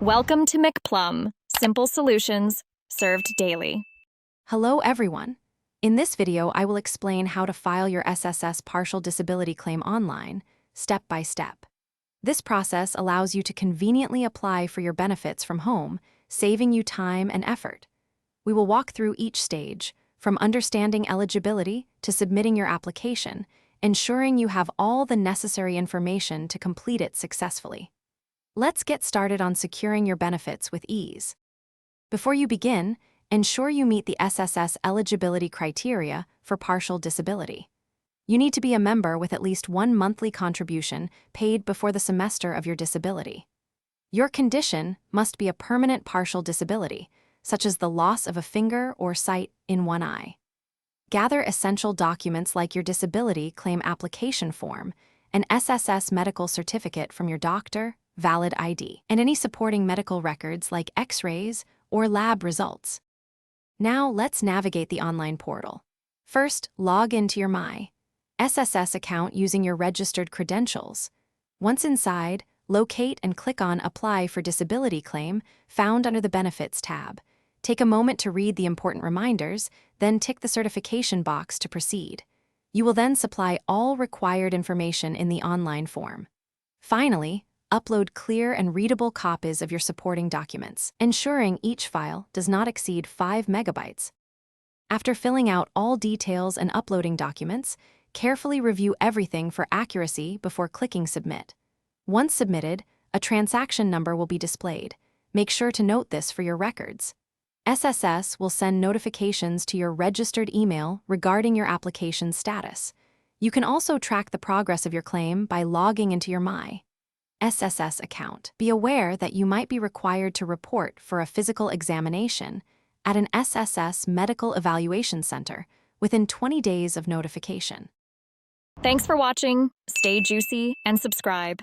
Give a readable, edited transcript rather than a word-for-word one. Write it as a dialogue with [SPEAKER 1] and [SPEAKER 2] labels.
[SPEAKER 1] Welcome to McPlum, simple solutions served daily.
[SPEAKER 2] Hello everyone. In this video, I will explain how to file your SSS partial disability claim online, step by step. This process allows you to conveniently apply for your benefits from home, saving you time and effort. We will walk through each stage, from understanding eligibility to submitting your application, ensuring you have all the necessary information to complete it successfully. Let's get started on securing your benefits with ease. Before you begin, ensure you meet the SSS eligibility criteria for partial disability. You need to be a member with at least one monthly contribution paid before the semester of your disability. Your condition must be a permanent partial disability, such as the loss of a finger or sight in one eye. Gather essential documents like your disability claim application form, an SSS medical certificate from your doctor, valid ID, and any supporting medical records like X-rays or lab results. Now let's navigate the online portal. First, log into your My SSS account using your registered credentials. Once inside, locate and click on Apply for Disability Claim found under the Benefits tab. Take a moment to read the important reminders, then tick the certification box to proceed. You will then supply all required information in the online form. Finally, upload clear and readable copies of your supporting documents, ensuring each file does not exceed 5 megabytes. After filling out all details and uploading documents, carefully review everything for accuracy before clicking Submit. Once submitted, a transaction number will be displayed. Make sure to note this for your records. SSS will send notifications to your registered email regarding your application status. You can also track the progress of your claim by logging into your My SSS account. Be aware that you might be required to report for a physical examination at an SSS Medical Evaluation Center within 20 days of notification.
[SPEAKER 1] Thanks for watching. Stay juicy and subscribe.